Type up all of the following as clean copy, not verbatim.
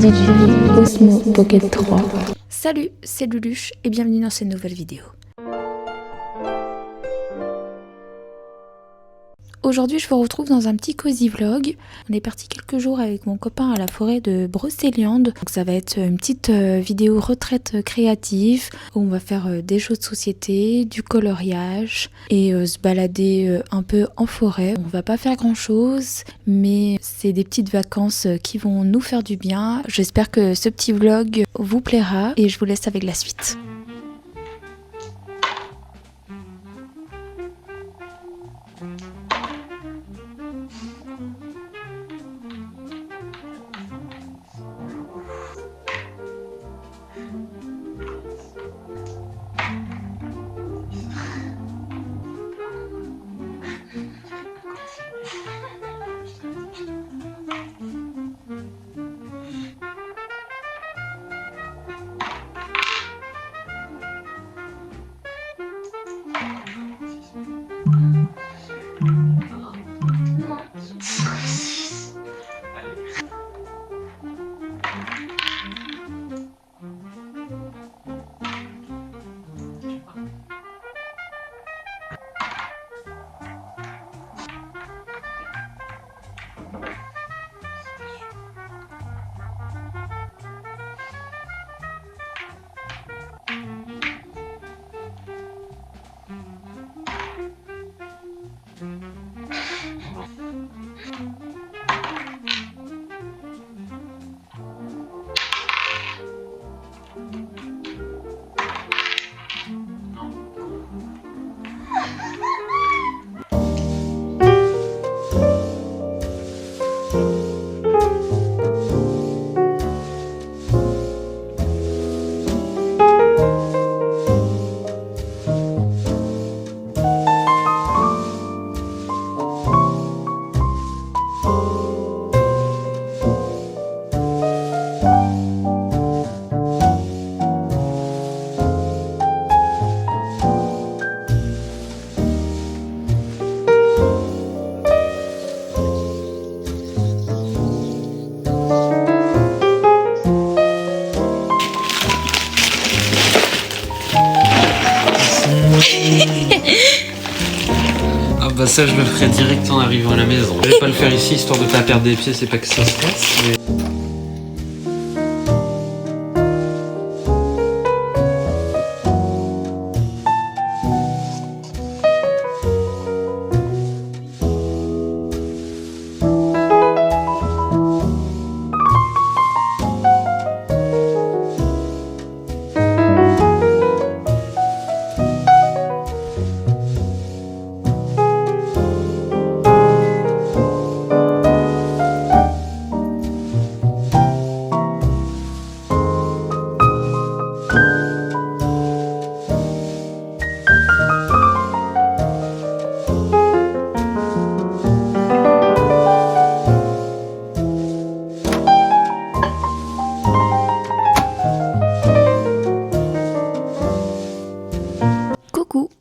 DJI Osmo Pocket 3. Salut, c'est Luluche et bienvenue dans cette nouvelle vidéo. Aujourd'hui, je vous retrouve dans un petit cozy vlog. On est parti quelques jours avec mon copain à la forêt de Brocéliande. Donc ça va être une petite vidéo retraite créative où on va faire des jeux de société, du coloriage et se balader un peu en forêt. On va pas faire grand chose, mais c'est des petites vacances qui vont nous faire du bien. J'espère que ce petit vlog vous plaira et je vous laisse avec la suite. Ah bah ça je le ferai direct en arrivant à la maison. Je vais pas le faire ici histoire de pas perdre des pieds, c'est pas que ça se passe mais...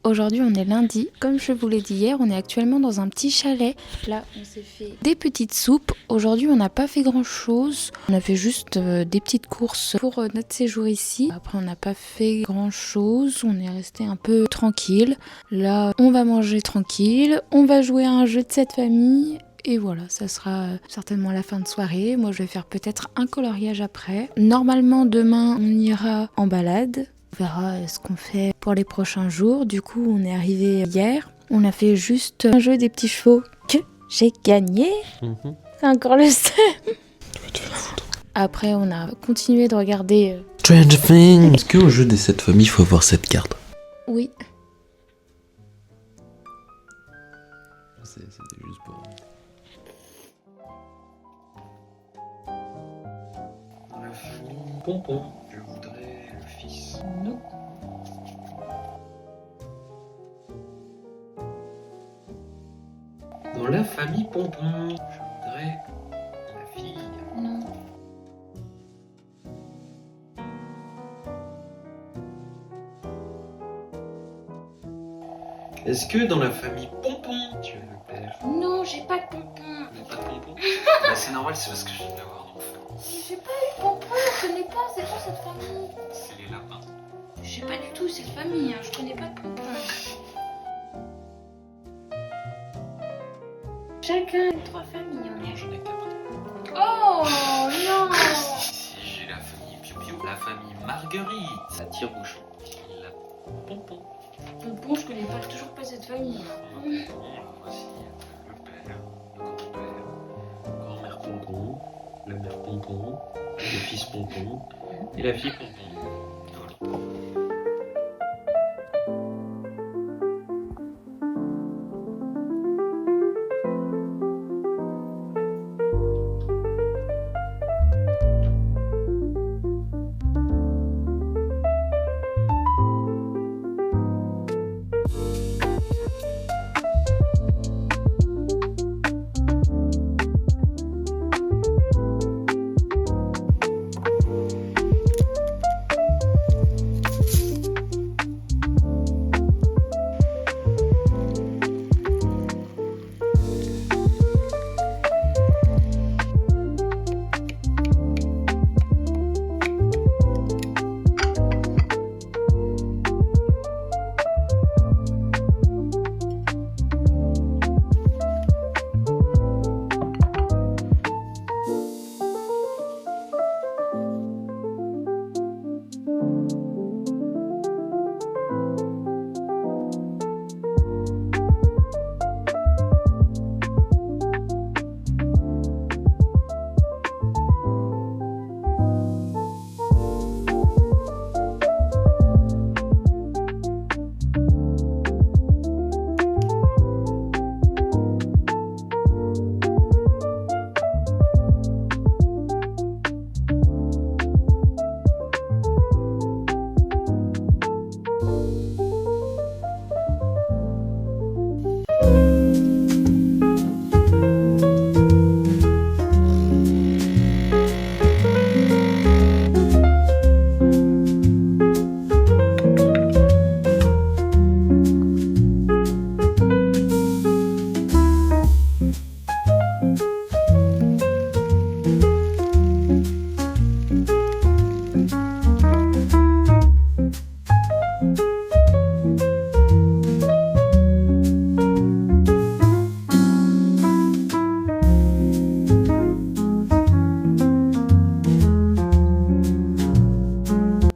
Aujourd'hui on est lundi, comme je vous l'ai dit hier, on est actuellement dans un petit chalet. Là on s'est fait des petites soupes. Aujourd'hui on n'a pas fait grand chose, on a fait juste des petites courses pour notre séjour ici. Après on n'a pas fait grand chose, on est resté un peu tranquille. Là on va manger tranquille, on va jouer à un jeu de cette famille. Et voilà, ça sera certainement la fin de soirée. Moi je vais faire peut-être un coloriage après. Normalement demain on ira en balade. On verra ce qu'on fait pour les prochains jours. Du coup, on est arrivé hier. On a fait juste un jeu des petits chevaux que j'ai gagné. C'est encore le seum. Après, on a continué de regarder Stranger Things. Est-ce qu'au jeu des 7 familles, il faut avoir cette carte? Oui. C'était juste pour... Dans la famille Pompon, je voudrais le fils. Non. Dans la famille Pompon, je voudrais la fille. Non. Est-ce que dans la famille Pompon, tu es le père? Non, j'ai pas de pompon. Mais pas de pompon. Bah, c'est normal, c'est parce que je viens d'avoir un enfant. J'ai pas eu Pompon, je connais pas, c'est quoi cette famille? C'est les lapins. Je sais pas du tout cette famille, hein. Je connais pas de Pompon. Chacun une 3 familles, on Non, est. j'en ai 4. Oh non! Si j'ai la famille Piu Piu, la famille Marguerite, la tire-bouchon, la Pompon. Pompon, je connais pas, toujours pas cette famille. Voici le père, le grand-père, grand-mère Pompon, la mère Pompon, le fils Pompon et la fille Pompon. Voilà.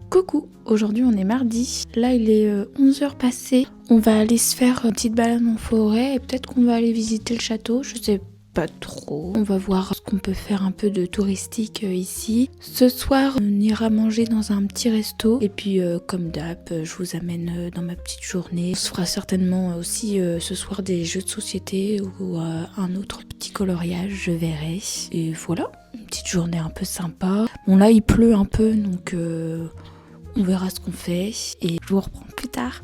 Coucou, aujourd'hui on est mardi, là il est 11h passé, on va aller se faire une petite balade en forêt et peut-être qu'on va aller visiter le château, je sais pas trop. On va voir ce qu'on peut faire un peu de touristique ici. Ce soir on ira manger dans un petit resto et puis comme d'hab je vous amène dans ma petite journée. On se fera certainement aussi ce soir des jeux de société ou un autre petit coloriage, je verrai. Et voilà, une petite journée un peu sympa. Bon là il pleut un peu donc... on verra ce qu'on fait et je vous reprends plus tard.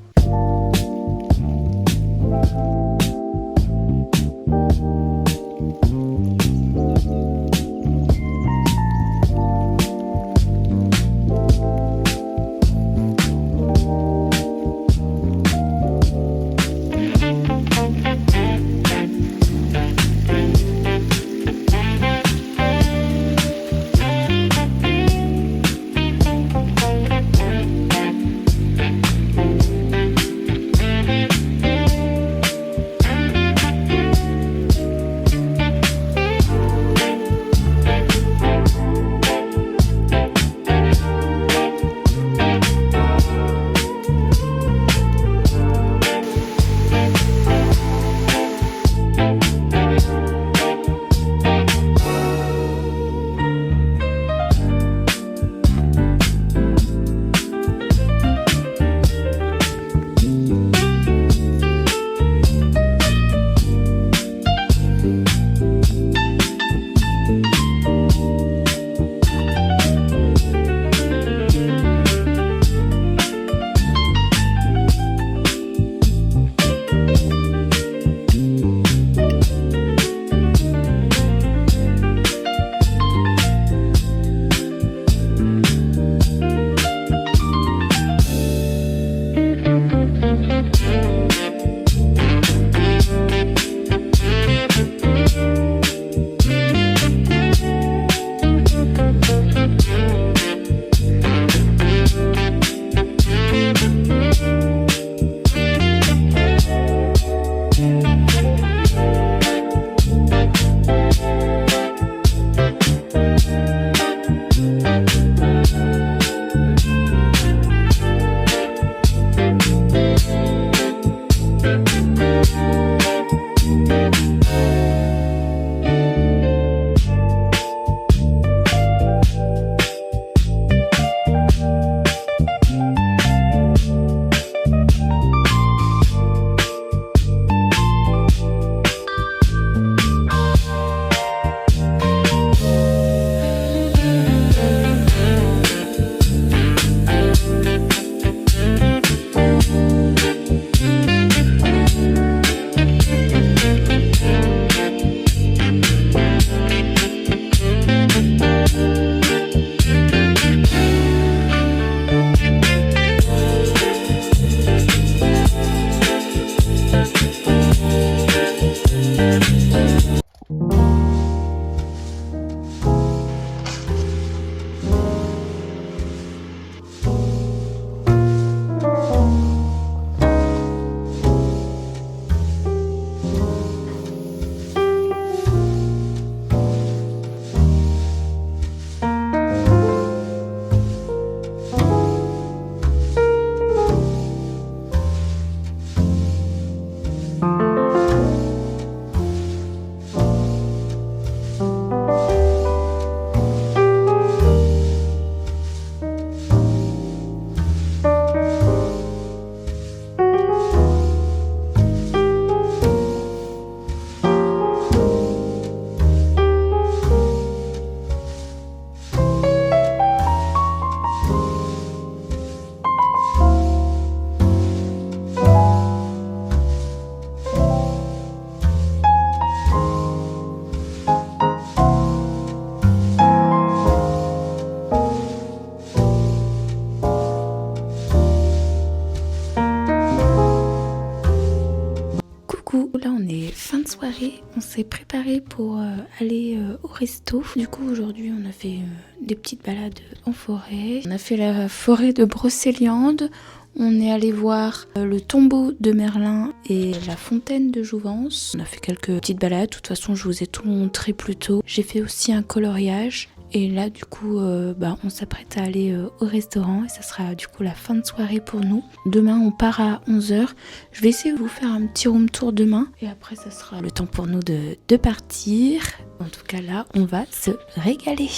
On s'est préparé pour aller au resto. Du coup, aujourd'hui, on a fait des petites balades en forêt. On a fait la forêt de Brocéliande. On est allé voir le tombeau de Merlin et la fontaine de Jouvence. On a fait quelques petites balades. De toute façon, je vous ai tout montré plus tôt. J'ai fait aussi un coloriage. Et là, du coup, on s'apprête à aller au restaurant. Et ça sera du coup la fin de soirée pour nous. Demain, on part à 11h. Je vais essayer de vous faire un petit room tour demain. Et après, ça sera le temps pour nous de partir. En tout cas, là, on va se régaler.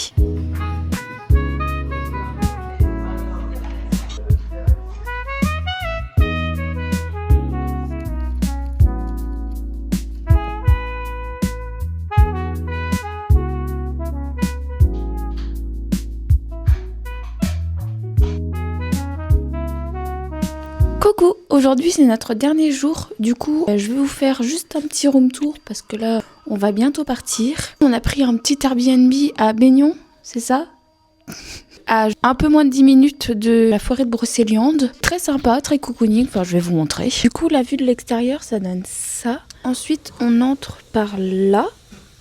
Coucou, aujourd'hui c'est notre dernier jour, du coup je vais vous faire juste un petit room tour parce que là on va bientôt partir. On a pris un petit Airbnb à Baignon, c'est ça ? À un peu moins de 10 minutes de la forêt de Brocéliande. Très sympa, très cocooning, enfin je vais vous montrer. Du coup la vue de l'extérieur ça donne ça. Ensuite on entre par là.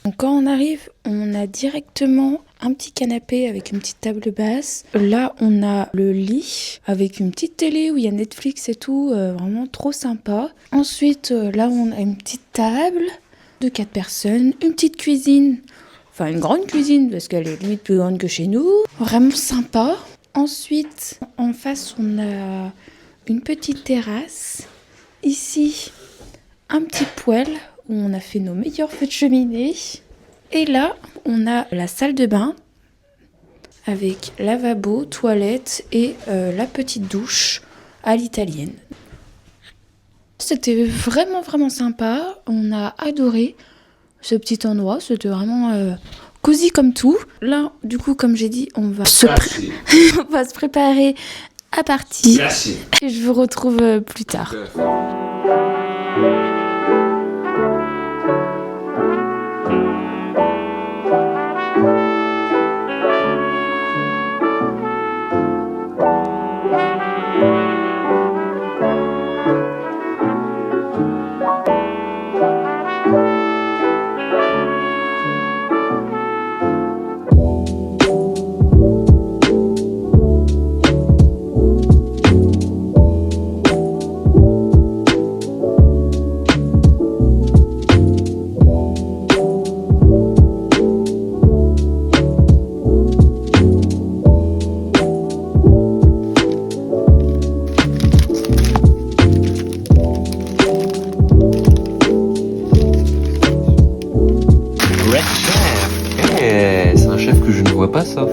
Donc quand on arrive, on a directement un petit canapé avec une petite table basse. Là, on a le lit avec une petite télé où il y a Netflix et tout. Vraiment trop sympa. Ensuite, là, on a une petite table de 4 personnes. Une petite cuisine. Enfin, une grande cuisine parce qu'elle est limite plus grande que chez nous. Vraiment sympa. Ensuite, en face, on a une petite terrasse. Ici, un petit poêle où on a fait nos meilleurs feux de cheminée. Et là, on a la salle de bain avec lavabo, toilette et la petite douche à l'italienne. C'était vraiment sympa. On a adoré ce petit endroit. C'était vraiment cosy comme tout. Là, du coup, comme j'ai dit, on va se préparer à partir. Merci. Et je vous retrouve plus tard. C'est un chef que je ne vois pas ça.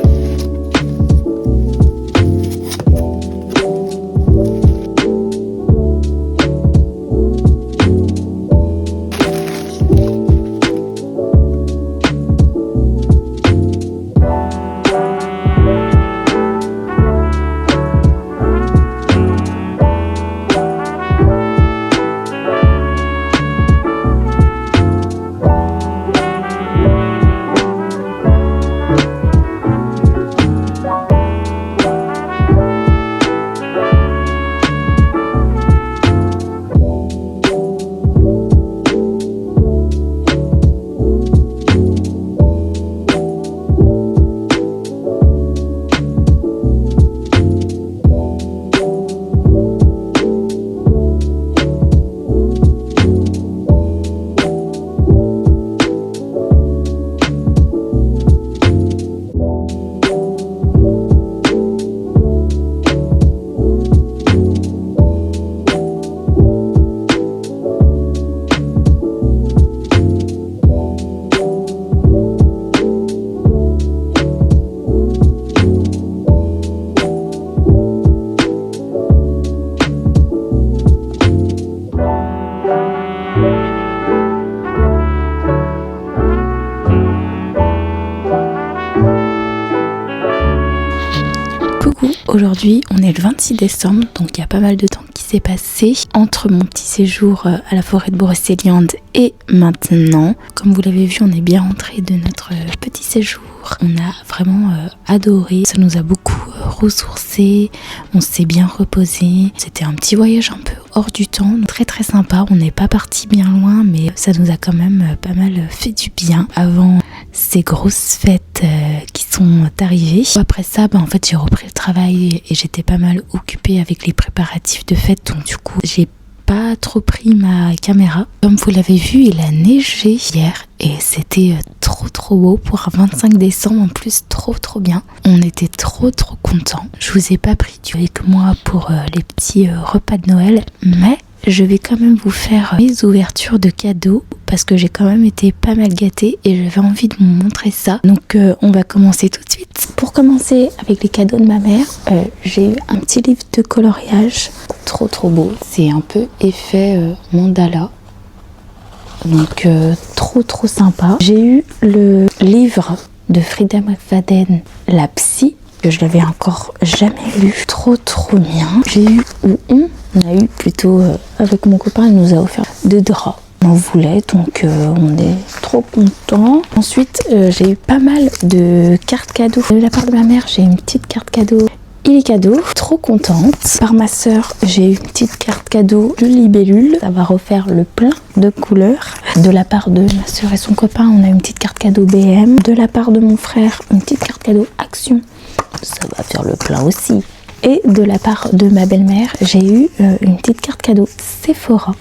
Aujourd'hui, on est le 26 décembre, donc il y a pas mal de temps qui s'est passé entre mon petit séjour à la forêt de Brocéliande et maintenant. Comme vous l'avez vu, on est bien rentré de notre petit séjour jours. On a vraiment adoré, ça nous a beaucoup ressourcés, on s'est bien reposé. C'était un petit voyage un peu hors du temps, très très sympa. On n'est pas parti bien loin, mais ça nous a quand même pas mal fait du bien avant ces grosses fêtes qui sont arrivées. Après ça, en fait, j'ai repris le travail et j'étais pas mal occupée avec les préparatifs de fête, donc du coup, j'ai pas trop pris ma caméra. Comme vous l'avez vu, il a neigé hier et c'était trop beau pour un 25 décembre en plus, trop bien. On était trop contents. Je vous ai pas pris avec moi pour les petits repas de Noël, mais je vais quand même vous faire mes ouvertures de cadeaux parce que j'ai quand même été pas mal gâtée et j'avais envie de vous montrer ça. Donc on va commencer tout de suite. Pour commencer avec les cadeaux de ma mère, j'ai eu un petit livre de coloriage trop beau. C'est un peu effet mandala. Donc trop sympa. J'ai eu le livre de Frida McFadden, La Psy, que je l'avais encore jamais lu. Trop bien. J'ai eu, ou on a eu plutôt, avec mon copain, il nous a offert 2 draps. On en voulait, donc on est trop contents. Ensuite, j'ai eu pas mal de cartes cadeaux. De la part de ma mère, j'ai une petite carte cadeau. Il est cadeau, trop contente. Par ma soeur, j'ai eu une petite carte cadeau de libellule. Ça va refaire le plein de couleurs. De la part de ma soeur et son copain, on a une petite carte cadeau BM. De la part de mon frère, une petite carte cadeau Action. Ça va faire le plein aussi. Et de la part de ma belle-mère, j'ai eu une petite carte cadeau Sephora.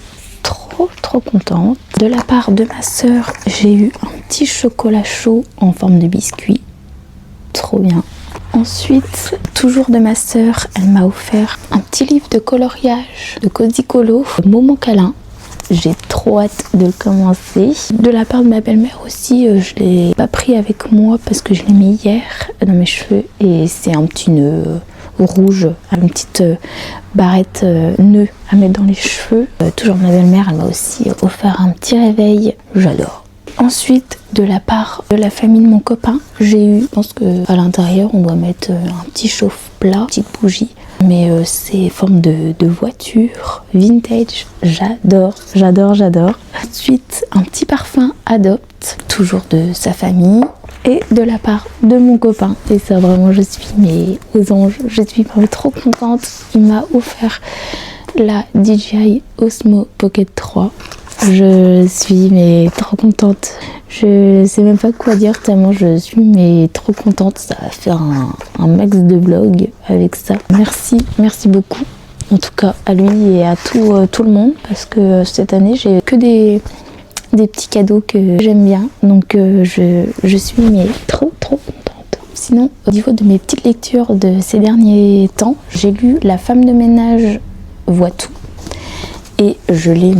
Trop contente. De la part de ma soeur, j'ai eu un petit chocolat chaud en forme de biscuit. Trop bien. Ensuite, toujours de ma soeur, elle m'a offert un petit livre de coloriage de Cozy Colo, Moment câlin. J'ai trop hâte de le commencer. De la part de ma belle-mère aussi, je l'ai pas pris avec moi parce que je l'ai mis hier dans mes cheveux et c'est un petit nœud rouge, une petite barrette nœud à mettre dans les cheveux. Toujours ma belle-mère, elle m'a aussi offert un petit réveil. J'adore. Ensuite, de la part de la famille de mon copain, j'ai eu, je pense qu'à l'intérieur, on doit mettre un petit chauffe-plat, une petite bougie. Mais c'est forme de voiture, vintage. J'adore. Ensuite, un petit parfum Adopt, toujours de sa famille. Et de la part de mon copain. Et ça, vraiment, je suis aux anges. Je suis vraiment trop contente. Il m'a offert la DJI Osmo Pocket 3. Je suis trop contente. Je sais même pas quoi dire tellement je suis trop contente. Ça va faire un max de vlog avec ça. Merci beaucoup. En tout cas à lui et à tout le monde parce que cette année j'ai que des petits cadeaux que j'aime bien. Donc je suis trop contente. Sinon au niveau de mes petites lectures de ces derniers temps, j'ai lu La femme de ménage voit tout et je l'ai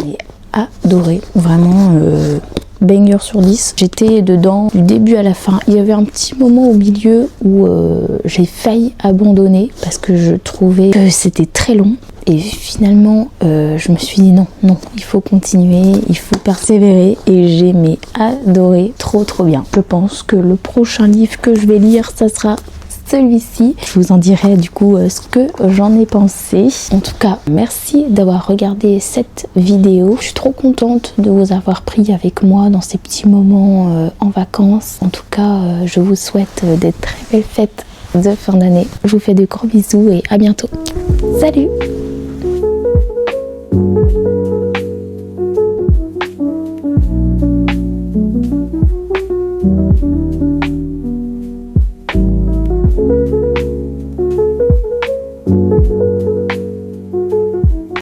adoré, vraiment banger sur 10. J'étais dedans du début à la fin. Il y avait un petit moment au milieu où j'ai failli abandonner parce que je trouvais que c'était très long et finalement je me suis dit non, il faut continuer, il faut persévérer et j'ai adoré, trop bien. Je pense que le prochain livre que je vais lire, ça sera celui-ci. Je vous en dirai du coup ce que j'en ai pensé. En tout cas, merci d'avoir regardé cette vidéo. Je suis trop contente de vous avoir pris avec moi dans ces petits moments en vacances. En tout cas, je vous souhaite des très belles fêtes de fin d'année. Je vous fais de gros bisous et à bientôt. Salut!